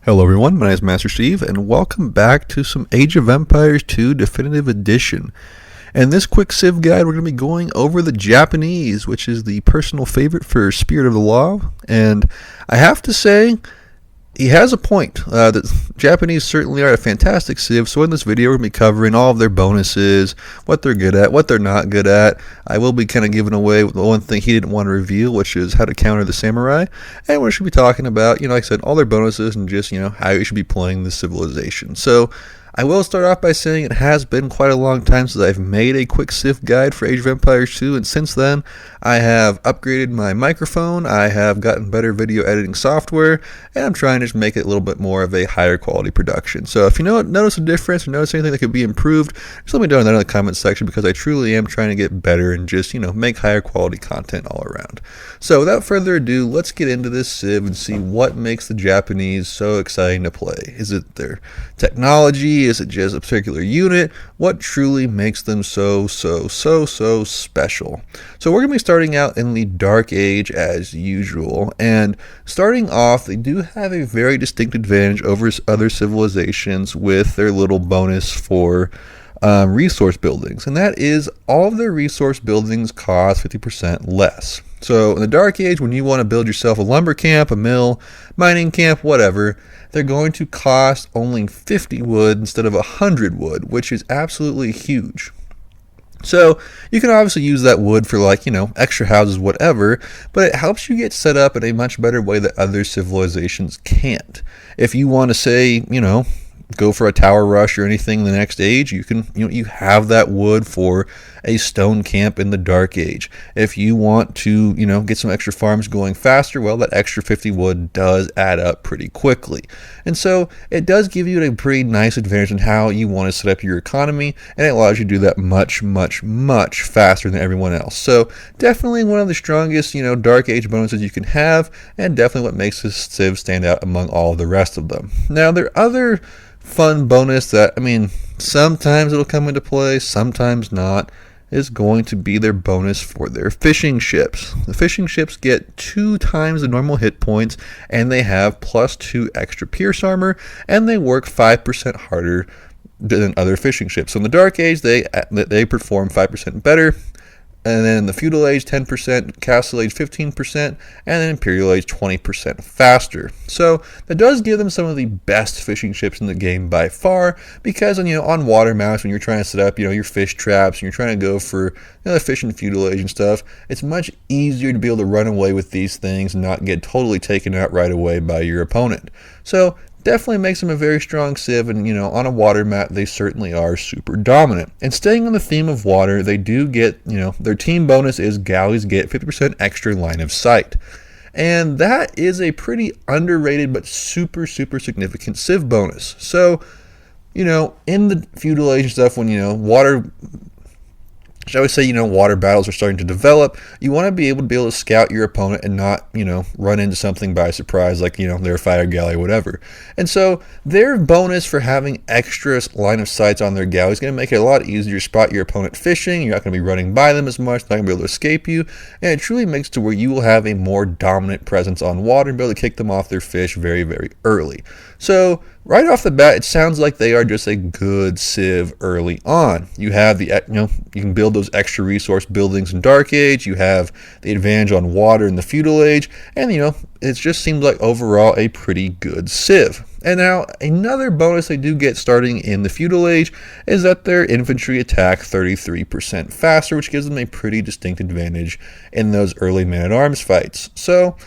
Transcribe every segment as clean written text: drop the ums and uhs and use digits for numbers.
Hello everyone, my name is Master Steve, and welcome back to some Age of Empires 2 Definitive Edition. In this quick civ guide, we're going to be going over the Japanese, which is the personal favorite for Spirit of the Law, and I have to say, he has a point. The Japanese certainly are a fantastic civ, so in this video we're going to be covering all of their bonuses, what they're good at, what they're not good at. I will be kind of giving away the one thing he didn't want to reveal, which is how to counter the samurai, and we should be talking about, like I said, all their bonuses and just, how you should be playing this civilization. So I will start off by saying it has been quite a long time since I've made a quick civ guide for Age of Empires 2, and since then I have upgraded my microphone, I have gotten better video editing software, and I'm trying to just make it a little bit more of a higher quality production. So if you notice a difference or notice anything that could be improved, just let me know that in the comment section, because I truly am trying to get better and just, make higher quality content all around. So without further ado, let's get into this civ and see what makes the Japanese so exciting to play. Is it their technology? Is it just a particular unit? What truly makes them so special? So we're going to be starting out in the Dark Age as usual, and starting off, they do have a very distinct advantage over other civilizations with their little bonus for resource buildings, and that is all of their resource buildings cost 50% less. So in the Dark Age, when you want to build yourself a lumber camp, a mill, mining camp, whatever, they're going to cost only 50 wood instead of 100 wood, which is absolutely huge. So you can obviously use that wood for extra houses, whatever, but it helps you get set up in a much better way that other civilizations can't. If you want to say, go for a tower rush or anything in the next age, you can, you have that wood for a stone camp in the Dark Age. If you want to, get some extra farms going faster, well, that extra 50 wood does add up pretty quickly. And so it does give you a pretty nice advantage in how you want to set up your economy, and it allows you to do that much faster than everyone else. So definitely one of the strongest, Dark Age bonuses you can have, and definitely what makes this civ stand out among all of the rest of them. Now, there are other fun bonus that, sometimes it'll come into play, sometimes not, is going to be their bonus for their fishing ships. The fishing ships get 2 times the normal hit points, and they have +2 extra pierce armor, and they work 5% harder than other fishing ships. So in the Dark Age, they perform 5% better. And then in the Feudal Age, 10%, Castle Age, 15%, and then Imperial Age, 20% faster. So that does give them some of the best fishing ships in the game by far, because on water maps, when you're trying to set up, your fish traps, and you're trying to go for the fish in Feudal Age and stuff, it's much easier to be able to run away with these things and not get totally taken out right away by your opponent. So definitely makes them a very strong civ, and on a water map they certainly are super dominant. And staying on the theme of water, they do get, their team bonus is galleys get 50% extra line of sight, and that is a pretty underrated but super significant civ bonus. So in the Feudal Age and stuff, when water, shall we say, water battles are starting to develop, you want to be able to scout your opponent and not, run into something by surprise, like, their fire galley or whatever. And so their bonus for having extra line of sights on their galley is going to make it a lot easier to spot your opponent fishing. You're not going to be running by them as much, not going to be able to escape you, and it truly makes it to where you will have a more dominant presence on water and be able to kick them off their fish very early. So right off the bat, it sounds like they are just a good civ early on. You have the, you can build those extra resource buildings in Dark Age. You have the advantage on water in the Feudal Age, and it just seems like overall a pretty good civ. And now another bonus they do get starting in the Feudal Age is that their infantry attack 33% faster, which gives them a pretty distinct advantage in those early man-at-arms fights. So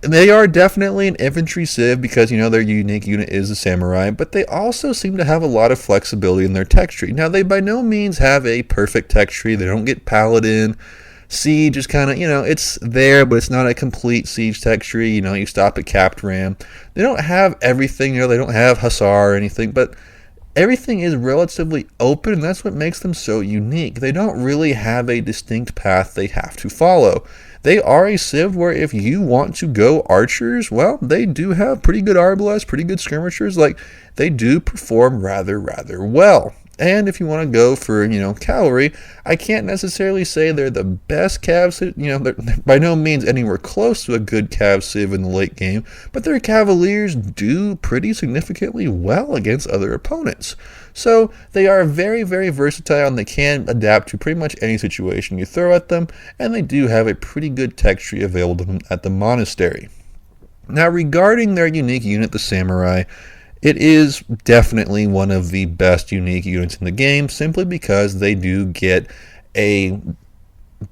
they are definitely an infantry civ because, their unique unit is the samurai, but they also seem to have a lot of flexibility in their tech tree. Now, they by no means have a perfect tech tree. They don't get paladin. Siege is kind of, it's there, but it's not a complete siege tech tree. You stop at capped ram. They don't have everything, they don't have hussar or anything, but everything is relatively open, and that's what makes them so unique. They don't really have a distinct path they have to follow. They are a civ where if you want to go archers, well, they do have pretty good arbalests, pretty good skirmishers. They do perform rather well. And if you want to go for, cavalry, I can't necessarily say they're the best cav civ, they're by no means anywhere close to a good cav civ in the late game, but their cavaliers do pretty significantly well against other opponents. So they are very, very versatile, and they can adapt to pretty much any situation you throw at them, and they do have a pretty good tech tree available to them at the monastery. Now, regarding their unique unit, the samurai, it is definitely one of the best unique units in the game, simply because they do get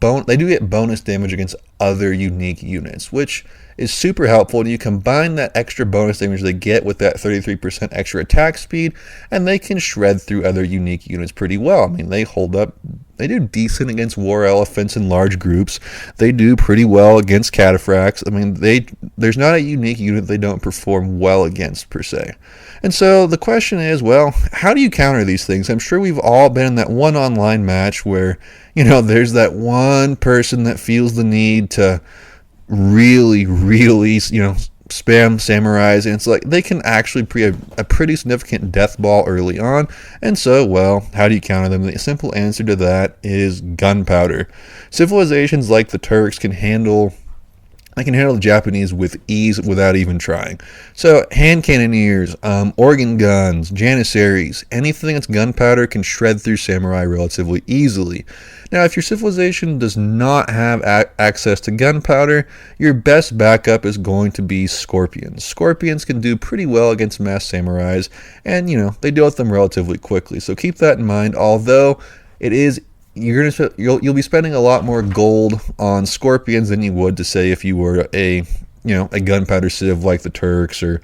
bonus damage against other unique units, which is super helpful. And you combine that extra bonus damage they get with that 33% extra attack speed, and they can shred through other unique units pretty well. I mean, they hold up. They do decent against war elephants in large groups. They do pretty well against cataphracts. I mean, there's not a unique unit they don't perform well against, per se. And so the question is, well, how do you counter these things? I'm sure we've all been in that one online match where, there's that one person that feels the need to really, spam samurais, and it's like they can actually be a pretty significant death ball early on. And so, well, how do you counter them? The simple answer to that is gunpowder. Civilizations like the Turks can handle the Japanese with ease without even trying. So hand cannoneers, organ guns, janissaries, anything that's gunpowder can shred through samurai relatively easily. Now, if your civilization does not have access to gunpowder, your best backup is going to be scorpions. Scorpions can do pretty well against mass samurais, and they deal with them relatively quickly. So keep that in mind. Although you'll be spending a lot more gold on scorpions than you would to say if you were a gunpowder civ like the Turks or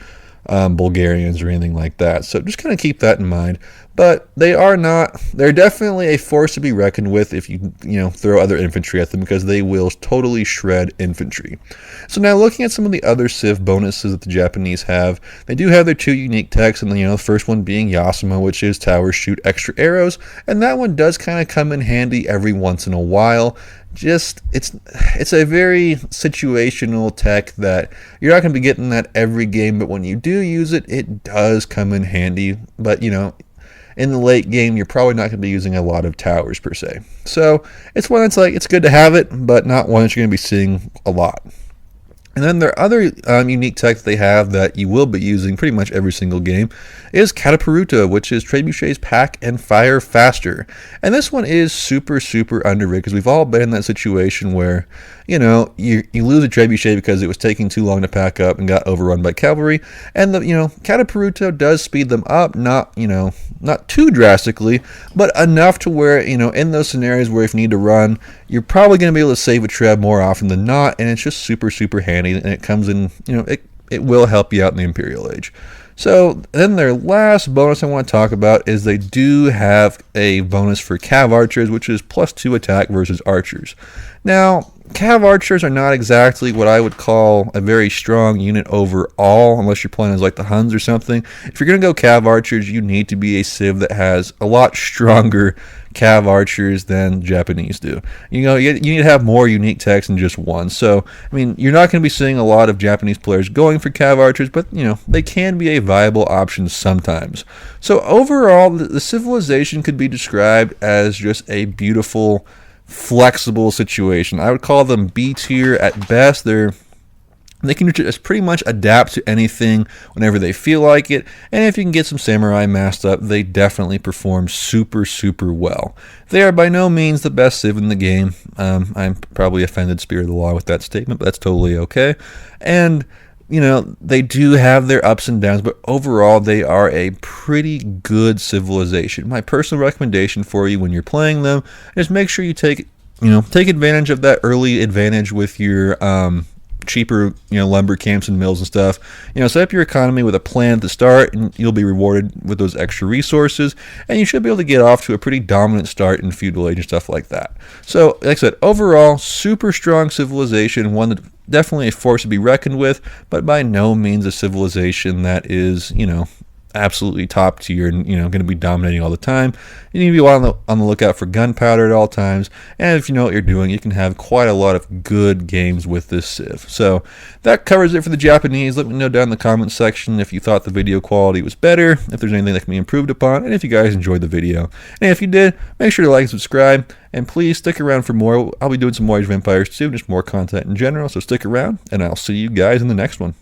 Bulgarians or anything like that. So just kind of keep that in mind. But they're definitely a force to be reckoned with if you throw other infantry at them, because they will totally shred infantry. So now, looking at some of the other civ bonuses that the Japanese have, they do have their two unique techs, and the first one being Yasuma, which is towers shoot extra arrows, and that one does kind of come in handy every once in a while. It's a very situational tech that you're not going to be getting that every game, but when you do use it, it does come in handy. But in the late game, you're probably not going to be using a lot of towers per se. So it's one that's it's good to have it, but not one that you're going to be seeing a lot. And then their other unique tech that they have that you will be using pretty much every single game is Cataparuta, which is trebuchets pack and fire faster. And this one is super, super underrated, because we've all been in that situation where, you lose a trebuchet because it was taking too long to pack up and got overrun by cavalry. And Cataparuta does speed them up, not too drastically, but enough to where, in those scenarios where if you need to run, you're probably going to be able to save a treb more often than not, and it's just super, super handy, and it comes in, it will help you out in the Imperial Age. So then their last bonus I want to talk about is they do have a bonus for cav archers, which is +2 attack versus archers. Now, cav archers are not exactly what I would call a very strong unit overall, unless you're playing as like the Huns or something. If you're going to go cav archers, you need to be a civ that has a lot stronger cav archers than Japanese do. You need to have more unique techs than just one. So, I mean, you're not going to be seeing a lot of Japanese players going for cav archers, but, they can be a viable option sometimes. So, overall, the civilization could be described as just a beautiful, flexible situation. I would call them B tier at best. They can just pretty much adapt to anything whenever they feel like it, and if you can get some samurai masked up, they definitely perform super, super well. They are by no means the best civ in the game. I'm probably offended Spirit of the Law with that statement, but that's totally okay. And they do have their ups and downs, but overall they are a pretty good civilization. My personal recommendation for you when you're playing them is make sure you take advantage of that early advantage with your cheaper lumber camps and mills and stuff. Set up your economy with a plan to start, and you'll be rewarded with those extra resources, and you should be able to get off to a pretty dominant start in feudal age and stuff like that. So like I said, overall super strong civilization, one that definitely a force to be reckoned with, but by no means a civilization that is absolutely top tier and, going to be dominating all the time. You need to be on the lookout for gunpowder at all times, and if you know what you're doing, you can have quite a lot of good games with this Civ. So that covers it for the Japanese. Let me know down in the comments section if you thought the video quality was better, if there's anything that can be improved upon, and if you guys enjoyed the video. And if you did, make sure to like and subscribe, and please stick around for more. I'll be doing some more Age of Empires 2, just more content in general, so stick around, and I'll see you guys in the next one.